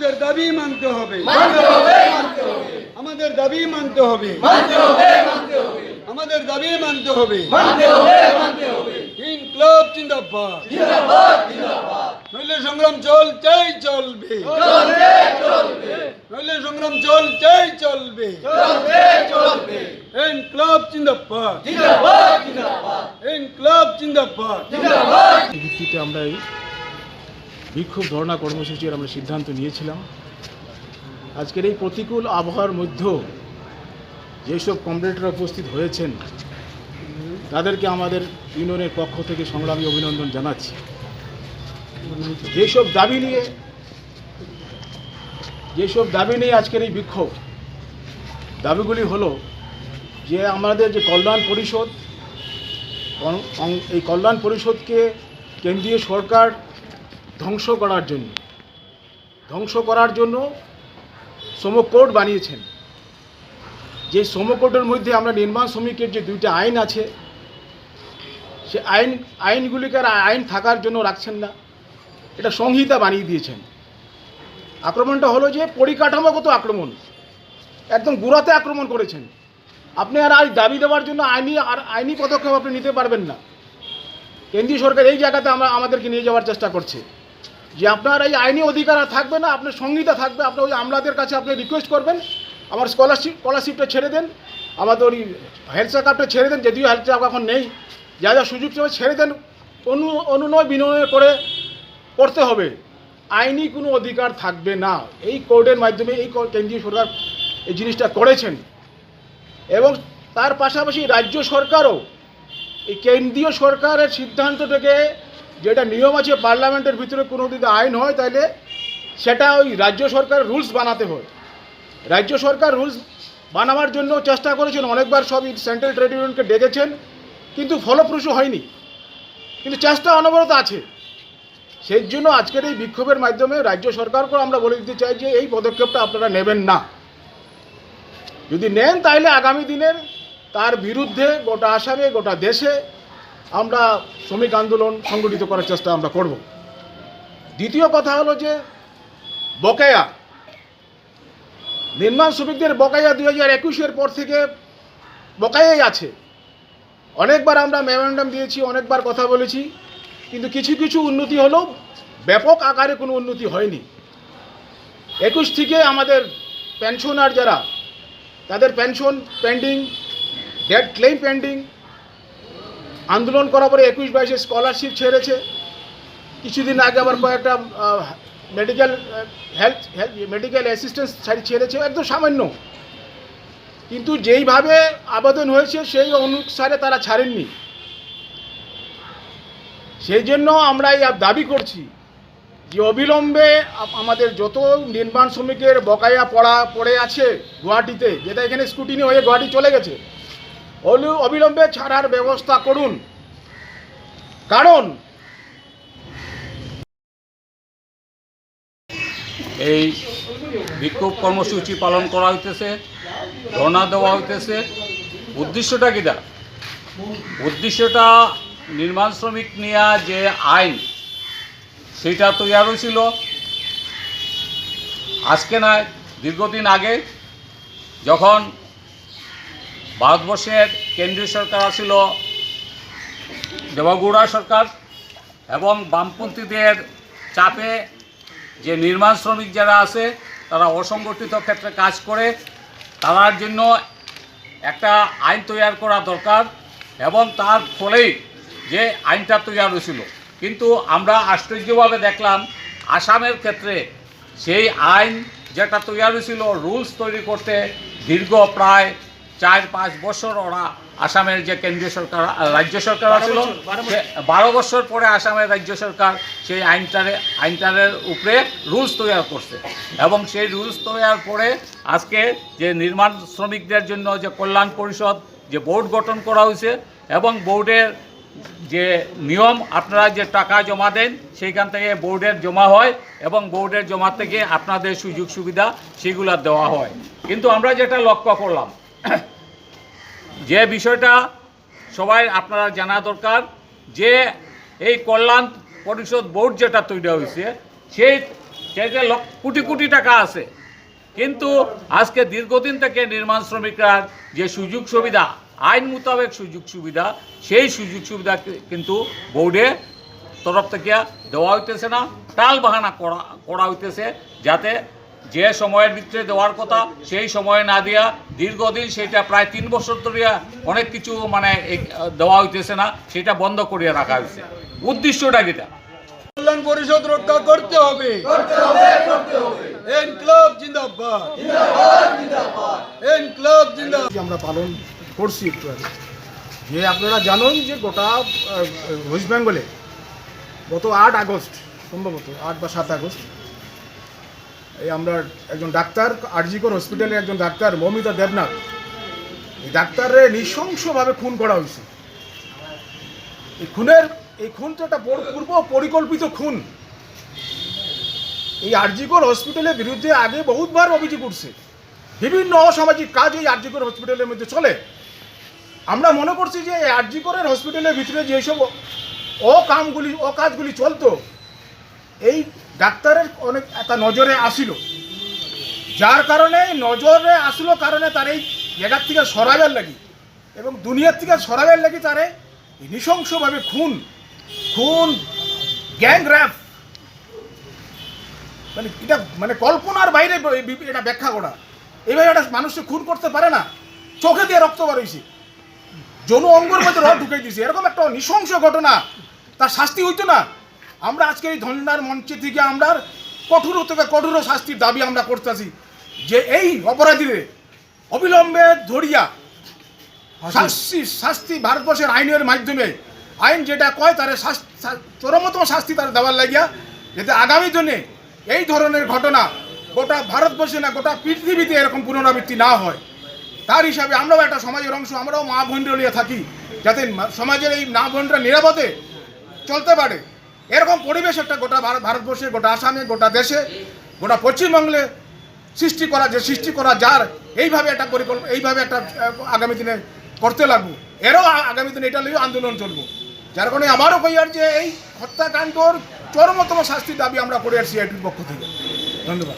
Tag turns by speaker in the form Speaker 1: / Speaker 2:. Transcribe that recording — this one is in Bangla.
Speaker 1: আমাদের দাবি মানতে হবে, আমাদের দাবি মানতে হবে, আমাদের দাবি মানতে হবে। ইনকলাব জিন্দাবাদ, নইলে সংগ্রাম চলতেই চলবে, নইলে সংগ্রাম চলতেই চলবে। ইনকলাব জিন্দাবাদ, ইনকলাব জিন্দাবাদ।
Speaker 2: এই ভিত্তিতে আমরা এই বিক্ষোভ ধর্ণা কর্মসূচির আমরা সিদ্ধান্ত নিয়েছিলাম। আজকের এই প্রতিকূল আবহাওয়ার মধ্যেও যেসব কমরেডরা উপস্থিত হয়েছেন তাদেরকে আমাদের ইউনিয়নের পক্ষ থেকে সংগ্রামী অভিনন্দন জানাচ্ছি। যেসব দাবি নিয়ে আজকের এই বিক্ষোভ, দাবিগুলি হলো যে আমাদের যে কল্যাণ পরিষদ, এই কল্যাণ পরিষদকে কেন্দ্রীয় সরকার ধ্বংস করার জন্য শ্রম কোড বানিয়েছেন। যে শ্রম কোডের মধ্যে আমরা নির্মাণ শ্রমিকের যে দুইটা আইন আছে, সে আইনগুলিকে আর আইন থাকার জন্য রাখছেন না, এটা সংহিতা বানিয়ে দিয়েছেন। আক্রমণটা হলো যে পরিকাঠামোগত আক্রমণ, একদম গোড়াতে আক্রমণ করেছেন। আপনি আর দাবি দেওয়ার জন্য আইনি পদক্ষেপ আপনি নিতে পারবেন না। কেন্দ্রীয় সরকার এই জায়গাতে আমাদেরকে নিয়ে যাওয়ার চেষ্টা করছে যে আপনার এই আইনি অধিকার আর থাকবে না, আপনার সংহিতা থাকবে। আপনার ওই আমলাদের কাছে আপনি রিকোয়েস্ট করবেন আমার স্কলারশিপটা ছেড়ে দেন, আমাদের ওই হেলথ চেকআপটা ছেড়ে দেন, যদিও হেলথ চেকআপ এখন নেই, যা যা সুযোগ ছেড়ে দেন, অনুনয় বিনয় করে করতে হবে। আইনি কোনো অধিকার থাকবে না। এই কোডের মাধ্যমে এই কেন্দ্রীয় সরকার এই জিনিসটা করেছেন। এবং তার পাশাপাশি রাজ্য সরকারও এই কেন্দ্রীয় সরকারের সিদ্ধান্তটাকে, যেটা নিয়ম আছে পার্লামেন্টের ভিতরে কোনো যদি আইন হয় তাহলে সেটা ওই রাজ্য সরকারের রুলস বানাতে হয়। রাজ্য সরকার রুলস বানাবার জন্য চেষ্টা করেছেন অনেকবার, সব সেন্ট্রাল ট্রেড ইউনিয়নকে ডেকেছেন, কিন্তু ফলপ্রসূ হয়নি। কিন্তু চেষ্টা অনবরত আছে। সেই জন্য আজকের এই বিক্ষোভের মাধ্যমে রাজ্য সরকারকেও আমরা বলে দিতে চাই যে এই পদক্ষেপটা আপনারা নেবেন না। যদি নেন তাহলে আগামী দিনের তার বিরুদ্ধে গোটা আসামে, গোটা দেশে আমরা শ্রমিক আন্দোলন সংগঠিত করার চেষ্টা আমরা করব। দ্বিতীয় কথা হলো যে বকেয়া, নির্মাণ শ্রমিকদের বকেয়া 2021-এর পর থেকে বকেয়াই আছে। অনেকবার আমরা মেমোরেন্ডাম দিয়েছি, অনেকবার কথা বলেছি, কিন্তু কিছু উন্নতি হলো, ব্যাপক আকারে কোনো উন্নতি হয়নি। 21 থেকে আমাদের পেনশনার যারা, তাদের pension pending, date claim pending, আন্দোলন করার পরে 21-22 স্কলারশিপ ছেড়েছে। কিছুদিন আগে আবার কয়েকটা মেডিকেল অ্যাসিস্ট্যান্স ছেড়েছে, একদম সামান্য। কিন্তু যেইভাবে আবেদন হয়েছে সেই অনুসারে তারা ছাড়েননি। সেই জন্য আমরা এই দাবি করছি যে অবিলম্বে আমাদের যত নির্মাণ শ্রমিকের বকেয়া পড়ে আছে গুয়াহাটিতে, যেটা এখানে স্কুটিনি হয়ে গুয়াহাটি চলে গেছে, অবিলম্বে ছাড়ার ব্যবস্থা করুন। কারণ
Speaker 3: এই বিক্ষোভ কর্মসূচি পালন করা হইতেছে, ধর্ণা দেওয়া হইতেছে। উদ্দেশ্যটা কিটা? উদ্দেশ্যটা নির্মাণ শ্রমিক নিয়ে যে আইন সেটা তৈরি হয়েছিল আজকে নয়, দীর্ঘদিন আগে, যখন ভারতবর্ষের কেন্দ্রীয় সরকার ছিল দেবগৌড়া সরকার, এবং বামপন্থীদের চাপে যে নির্মাণ শ্রমিক যারা আছে তারা অসংগঠিত ক্ষেত্রে কাজ করে, তার জন্য একটা আইন তৈরি করা দরকার। এবং তার ফলেই যে আইনটা তৈরি হয়েছিল, কিন্তু আমরা আশ্চর্যভাবে দেখলাম আসামের ক্ষেত্রে সেই আইন যেটা তৈরি হয়েছিল, রুলস তৈরি করতে দীর্ঘ প্রায় 4-5 বছর ওরা আসামের যে কেন্দ্রীয় সরকার, রাজ্য সরকার ছিল, 12 বছর পরে আসামের রাজ্য সরকার সেই আইনটারের উপরে রুলস তৈরি করছে। এবং সেই রুলস তৈরির পরে আজকে যে নির্মাণ শ্রমিকদের জন্য যে কল্যাণ পরিষদ যে বোর্ড গঠন করা হয়েছে, এবং বোর্ডের যে নিয়ম, আপনারা যে টাকা জমা দেন সেইখান থেকে বোর্ডের জমা হয়, এবং বোর্ডের জমা থেকে আপনাদের সুযোগ সুবিধা সেগুলো দেওয়া হয়। কিন্তু আমরা যেটা লক্ষ্য করলাম, যে বিষয়টা সবাই আপনারা জানা দরকার, যে এই কল্যাণ পরিষদ বোর্ড যেটা তৈরি হয়েছে, সেই চাইতে কোটি কোটি টাকা আছে, কিন্তু আজকে দীর্ঘদিন থেকে নির্মাণ শ্রমিকরা যে সুযোগ সুবিধা, আইন মোতাবেক সুযোগ সুবিধা, সেই সুযোগ সুবিধা কিন্তু বোর্ডে তরফ থেকে দেওয়া হইতেছে না, টাল বাহানা করা হইতেছে, যাতে যে সময়ের ভিতরে দেওয়ার কথা সেই সময়ে না দিয়া দীর্ঘদিন সেটা প্রায় 3 বছর ধরে অনেক কিছু মানে দেওয়া হইতেছে না, সেটা বন্ধ করিয়ে রাখা হয়েছে। উদ্দেশ্যটা কিটা?
Speaker 1: কল্যাণ পরিষদ রক্ষা করতে হবে। ইনকলাব জিন্দাবাদ, ইনকলাব জিন্দাবাদ।
Speaker 2: আমরা পালন করছি একটু আগে, যে আপনারা জানেন যে গোটা ওয়েস্ট বেঙ্গলে গত 8 আগস্ট, সম্ভবত 8 বা 7 আগস্ট, এই আমরা একজন ডাক্তার, আরজিকর হসপিটালে একজন ডাক্তার মৌমিতা দেবনাথ, এই ডাক্তারের নৃশংসভাবে খুন করা হয়েছে। এই খুনটা একটা পূর্ব পরিকল্পিত খুন। এই আরজিকর হসপিটালের বিরুদ্ধে আগে বহুতবার অভিযোগ উঠছে, বিভিন্ন অসামাজিক কাজ এই আরজিকর হসপিটালের মধ্যে চলে। আমরা মনে করছি যে এই আরজিকরের হসপিটালের ভিতরে যেসব অকাজগুলি চলতো, এই ডাক্তারের অনেক একটা নজরে আসিল, যার কারণে নজরে আসলো কারণে তার এই জায়গার থেকে সরাবের লাগি এবং দুনিয়ার থেকে সরাবের লাগি তারে নৃশংসভাবে খুন, গ্যাং র্যাপ, মানে এটা মানে কল্পনার বাইরে এটা ব্যাখ্যা করা। এইভাবে একটা মানুষকে খুন করতে পারে না, চোখে দিয়ে রক্ত বার হয়েছে, যৌন অঙ্গের মধ্যে রক্ত ঢুকে দিয়েছে, এরকম একটা নৃশংস ঘটনা, তার শাস্তি হইতো না? আমরা আজকে এই ধর্নার মঞ্চে থেকে আমরা কঠোর থেকে কঠোর শাস্তির দাবি আমরা করতেছি, যে এই অপরাধীদের অবিলম্বে ধরিয়া শাস্তি ভারতবর্ষের আইনের মাধ্যমে, আইন যেটা কয় তার চরমতম শাস্তি তার দেওয়ার লাগিয়া, যাতে আগামী দিনে এই ধরনের ঘটনা গোটা ভারতবর্ষে না গোটা পৃথিবীতে এরকম পুনরাবৃত্তি না হয়। তার হিসাবে আমরাও একটা সমাজের অংশ, আমরাও মা বোনরা নিয়ে থাকি, যাতে সমাজের এই মা বোনরা নিরাপদে চলতে পারে, এরকম পরিবেশ একটা গোটা ভারতবর্ষে, গোটা আসামে, গোটা দেশে, গোটা পশ্চিমবঙ্গে সৃষ্টি করা যার এইভাবে একটা এইভাবে একটা আগামী দিনে করতে লাগবো। এরও আগামী দিনে এটা নিয়েও আন্দোলন চলবো। যার কারণে আমারও কইয়ার যে এই হত্যাকাণ্ডর চরমতম শাস্তির দাবি আমরা করে আসছি সিআইটির পক্ষ থেকে। ধন্যবাদ।